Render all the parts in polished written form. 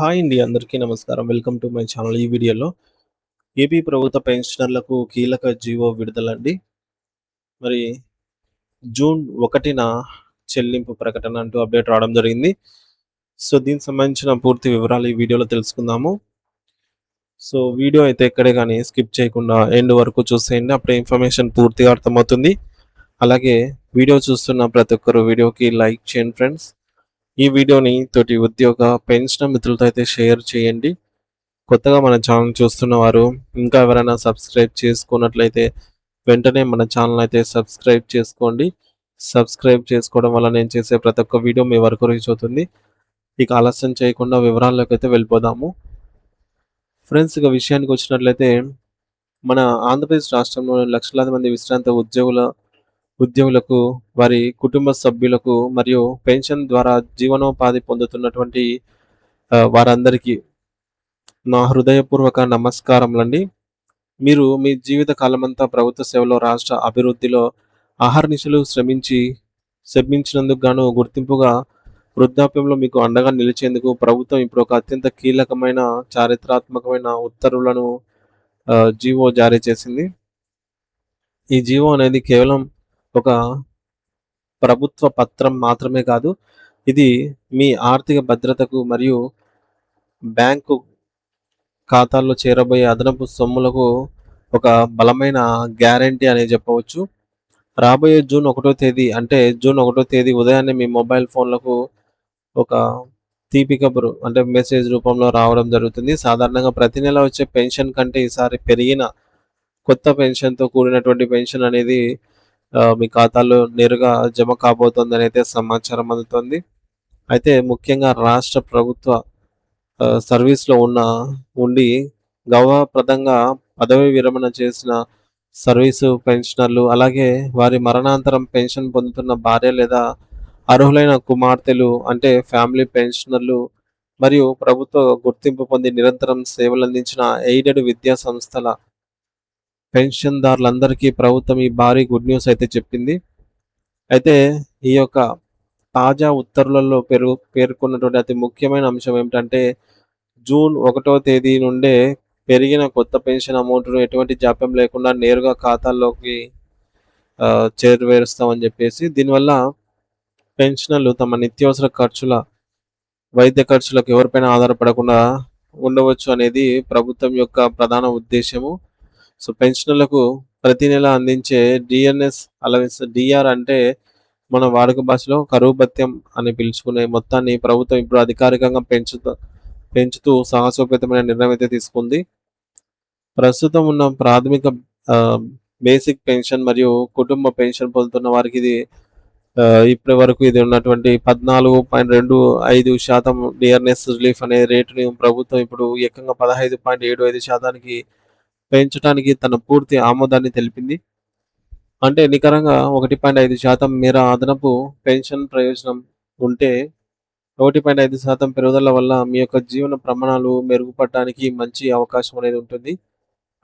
Hi అండి. అందరికీ నమస్కారం. Welcome to my channel. ఈ వీడియోలో ఏపీ ప్రభుత్వ పెన్షనర్లకు కీలక జీవో విడుదలండి. మరి జూన్ 1న చెల్లింపు ప్రకటన అంటూ అప్డేట్ రావడం జరిగింది. సో, దీనికి సంబంధించిన పూర్తి వివరాలు ఈ వీడియోలో తెలుసుకుందాము. సో, వీడియో అయితే ఎక్కడే గాని స్కిప్ చేయకుండా ఎండ్ వరకు చూసేయండి. అప్పుడే ఇన్ఫర్మేషన్ పూర్తిగా అర్థమవుతుంది. అలాగే వీడియో చూస్తున్న ప్రతి ఒక్కరు వీడియోకి లైక్ చేయండి ఫ్రెండ్స్. ఈ వీడియోని తోటి ఉద్యోగ, పెన్షనర్ మిత్రులతో అయితే షేర్ చేయండి. కొత్తగా మన ఛానల్ చూస్తున్న వారు ఇంకా ఎవరైనా సబ్స్క్రైబ్ చేసుకున్నట్లయితే వెంటనే మన ఛానల్ అయితే సబ్స్క్రైబ్ చేసుకోండి. సబ్స్క్రైబ్ చేసుకోవడం వల్ల నేను చేసే ప్రతి ఒక్క వీడియో మీ వరకు రీచ్ అవుతుంది. ఇక ఆలస్యం చేయకుండా వివరాల్లోకి అయితే వెళ్ళిపోదాము. ఫ్రెండ్స్, ఇక విషయానికి వచ్చినట్లయితే మన ఆంధ్రప్రదేశ్ రాష్ట్రంలోని లక్షలాది మంది విశ్రాంత ఉద్యోగులకు వారి కుటుంబ సభ్యులకు మరియు పెన్షన్ ద్వారా జీవనోపాధి పొందుతున్నటువంటి వారందరికీ నా హృదయపూర్వక నమస్కారములండి. మీరు మీ జీవిత కాలమంతా ప్రభుత్వ సేవలో, రాష్ట్ర అభివృద్ధిలో అహర్నిశలు శ్రమించినందుకు గాను గుర్తింపుగా వృద్ధాప్యంలో మీకు అండగా నిలిచేందుకు ప్రభుత్వం ఇప్పుడు ఒక అత్యంత కీలకమైన చారిత్రాత్మకమైన ఉత్తర్వులను జీవో జారీ చేసింది. ఈ జీవో అనేది కేవలం ఒక ప్రభుత్వ పత్రం మాత్రమే కాదు. ఇది మీ ఆర్థిక భద్రతకు మరియు బ్యాంకు ఖాతాల్లో చేరబోయే అదనపు సొమ్ములకు ఒక బలమైన గ్యారంటీ అనే చెప్పవచ్చు. రాబోయే జూన్ 1వ తేదీ అంటే జూన్ 1వ తేదీ ఉదయాన్నే మీ మొబైల్ ఫోన్లకు ఒక తీపి కబురు అంటే మెసేజ్ రూపంలో రావడం జరుగుతుంది. సాధారణంగా ప్రతి నెల వచ్చే పెన్షన్ కంటే ఈసారి పెరిగిన కొత్త పెన్షన్‌తో కూడినటువంటి పెన్షన్ అనేది మీ ఖాతాలో నేరుగా జమ కాబోతోందని అయితే సమాచారం అందుతోంది. అయితే ముఖ్యంగా రాష్ట్ర ప్రభుత్వ సర్వీస్‌లో ఉండి గౌరవప్రదంగా పదవీ విరమణ చేసిన సర్వీసు పెన్షనర్లు, అలాగే వారి మరణాంతరం పెన్షన్ పొందుతున్న భార్య లేదా అర్హులైన కుమార్తెలు అంటే ఫ్యామిలీ పెన్షనర్లు మరియు ప్రభుత్వ గుర్తింపు పొంది నిరంతరం సేవలందించిన ఎయిడెడ్ విద్యా సంస్థల పెన్షన్‌దారులందరికీ ప్రభుత్వం ఈ భారీ గుడ్ న్యూస్ అయితే చెప్పింది. అయితే ఈ యొక్క తాజా ఉత్తర్వులలో పేర్కొన్నటువంటి అతి ముఖ్యమైన అంశం ఏమిటంటే జూన్ 1వ తేదీ నుండే పెరిగిన కొత్త పెన్షన్ అమౌంట్‌ను ఎటువంటి జాప్యం లేకుండా నేరుగా ఖాతాల్లోకి చేరవేరుస్తామని చెప్పేసి. దీనివల్ల పెన్షనర్లు తమ నిత్యావసర ఖర్చుల, వైద్య ఖర్చులకు ఎవరిపైన ఆధారపడకుండా ఉండవచ్చు అనేది ప్రభుత్వం యొక్క ప్రధాన ఉద్దేశ్యము. సో, పెన్షనర్లకు ప్రతి నెల అందించే డిఎన్ఎస్ అలవెన్స్, డిఆర్ అంటే మన వాడుక భాషలో కరువు భత్యం అని పిలుచుకునే మొత్తాన్ని ప్రభుత్వం ఇప్పుడు అధికారికంగా పెంచుతూ సాహసోపేతమైన నిర్ణయం అయితే తీసుకుంది. ప్రస్తుతం ఉన్న ప్రాథమిక బేసిక్ పెన్షన్ మరియు కుటుంబ పెన్షన్ పొందుతున్న వారికి ఇది ఇప్పటి వరకు ఇది ఉన్నటువంటి 14.25% డిఆర్‌ఎస్ రిలీఫ్ అనే రేటుని ప్రభుత్వం ఇప్పుడు ఏకంగా 15.75% పెంచడానికి తన పూర్తి ఆమోదాన్ని తెలిపింది. అంటే నికరంగా 1.5% మేర అదనపు పెన్షన్ ప్రయోజనం ఉంటే 1.5% పెరుగుదల వల్ల మీ యొక్క జీవన ప్రమాణాలు మెరుగుపడటానికి మంచి అవకాశం అనేది ఉంటుంది.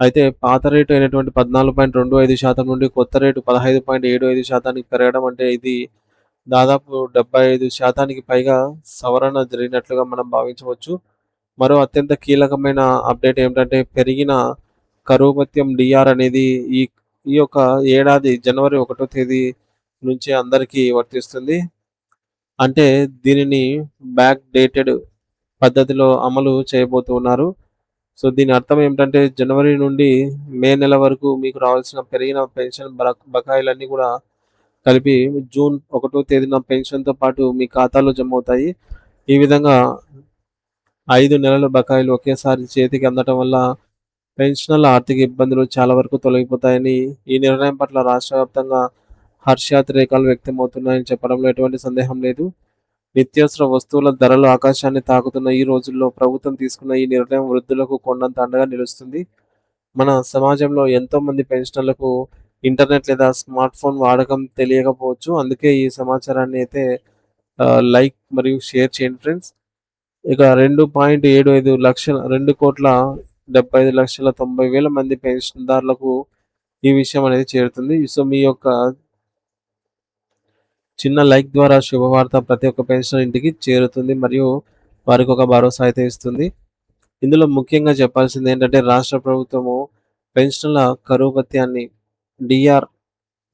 అయితే పాత రేటు అయినటువంటి 14.25% నుండి కొత్త రేటు 15.75%కి పెరగడం అంటే ఇది దాదాపు 75% పైగా సవరణ జరిగినట్లుగా మనం భావించవచ్చు. మరో అత్యంత కీలకమైన అప్డేట్ ఏమిటంటే పెరిగిన కరువు భత్యం డిఆర్ అనేది ఈ ఈ యొక్క ఏడాది జనవరి 1వ తేదీ నుంచి అందరికీ వర్తిస్తుంది. అంటే దీనిని బ్యాక్ డేటెడ్ పద్ధతిలో అమలు చేయబోతున్నారు. సో, దీని అర్థం ఏమిటంటే జనవరి నుండి మే నెల వరకు మీకు రావాల్సిన పెరిగిన పెన్షన్ బకాయిలన్నీ కూడా కలిపి జూన్ 1వ తేదీన పెన్షన్‌తో పాటు మీ ఖాతాలో జమవుతాయి. ఈ విధంగా 5 నెలల బకాయిలు ఒకేసారి చేతికి అందటం వల్ల పెన్షనర్ల ఆర్థిక ఇబ్బందులు చాలా వరకు తొలగిపోతాయని, ఈ నిర్ణయం పట్ల రాష్ట్ర వ్యాప్తంగా హర్షాతిరేకాలు వ్యక్తమవుతున్నాయని చెప్పడంలో ఎటువంటి సందేహం లేదు. నిత్యావసర వస్తువుల ధరలు ఆకాశాన్ని తాకుతున్న ఈ రోజుల్లో ప్రభుత్వం తీసుకున్న ఈ నిర్ణయం వృద్ధులకు కొండంత అండగా నిలుస్తుంది. మన సమాజంలో ఎంతోమంది పెన్షనర్లకు ఇంటర్నెట్ లేదా స్మార్ట్ ఫోన్ వాడకం తెలియకపోవచ్చు. అందుకే ఈ సమాచారాన్ని అయితే లైక్ మరియు షేర్ చేయండి ఫ్రెండ్స్. ఇక 2.75 లక్షల 2,75,90,000 మంది పెన్షన్‌దారులకు ఈ విషయం అనేది చేరుతుంది. సో, మీ యొక్క చిన్న లైక్ ద్వారా శుభవార్త ప్రతి ఒక్క పెన్షనర్ ఇంటికి చేరుతుంది. మరియు వారికొక భరోసా అయితే ఇస్తుంది. ఇందులో ముఖ్యంగా చెప్పాల్సిందేంటంటే రాష్ట్ర ప్రభుత్వము పెన్షన్ల కరువు భత్యాన్ని డీఆర్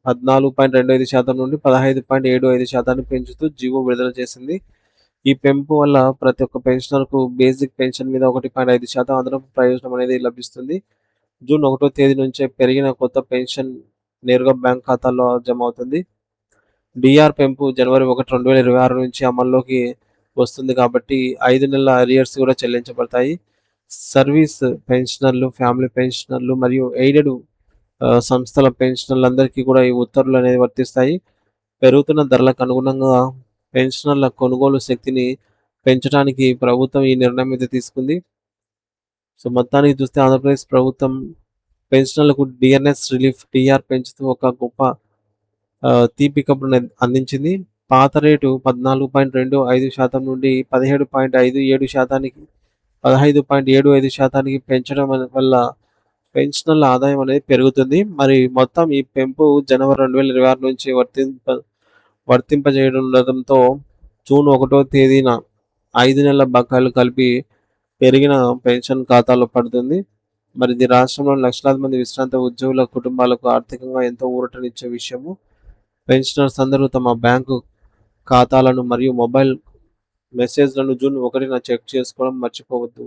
14.25% నుండి 15.75% పెంచుతూ జీవో విడుదల చేసింది. ఈ పెంపు వల్ల ప్రతి ఒక్క పెన్షనర్‌కు బేసిక్ పెన్షన్ మీద 1.5% అదనపు ప్రయోజనం అనేది లభిస్తుంది. జూన్ 1 తేదీ నుంచే పెరిగిన కొత్త పెన్షన్ నేరుగా బ్యాంక్ ఖాతాల్లో జమ అవుతుంది. డీఆర్ పెంపు జనవరి 1, 2026 నుంచి అమల్లోకి వస్తుంది కాబట్టి 5 నెలల అరియర్స్ కూడా చెల్లించబడతాయి. సర్వీస్ పెన్షనర్లు, ఫ్యామిలీ పెన్షనర్లు మరియు ఎయిడెడ్ సంస్థల పెన్షనర్లందరికీ కూడా ఈ ఉత్తర్వులనేవి వర్తిస్తాయి. పెరుగుతున్న ధరలకు అనుగుణంగా పెన్షనర్ల కొనుగోలు శక్తిని పెంచడానికి ప్రభుత్వం ఈ నిర్ణయం అయితే తీసుకుంది. సో, మొత్తానికి చూస్తే ఆంధ్రప్రదేశ్ ప్రభుత్వం పెన్షనర్లకు డీఎన్ఎస్ రిలీఫ్ డీఆర్ పెంచుతూ ఒక గొప్ప తీపి కబురుని అందించింది. పాత రేటు 14.25% నుండి 17.57% 15.75% పెంచడం వల్ల పెన్షనర్ల ఆదాయం అనేది పెరుగుతుంది. మరి మొత్తం ఈ పెంపు జనవరి 2026 నుంచి వర్తింపజేయనుండడంతో జూన్ 1 తేదీన 5 నెలల బకాయిలు కలిపి పెరిగిన పెన్షన్ ఖాతాలో పడుతుంది. మరి ఇది రాష్ట్రంలోని లక్షలాది మంది విశ్రాంత ఉద్యోగుల కుటుంబాలకు ఆర్థికంగా ఎంతో ఊరటనిచ్చే విషయము. పెన్షనర్స్ అందరూ తమ బ్యాంకు ఖాతాలను మరియు మొబైల్ మెసేజ్‌లను జూన్ 1న చెక్ చేసుకోవడం మర్చిపోవద్దు.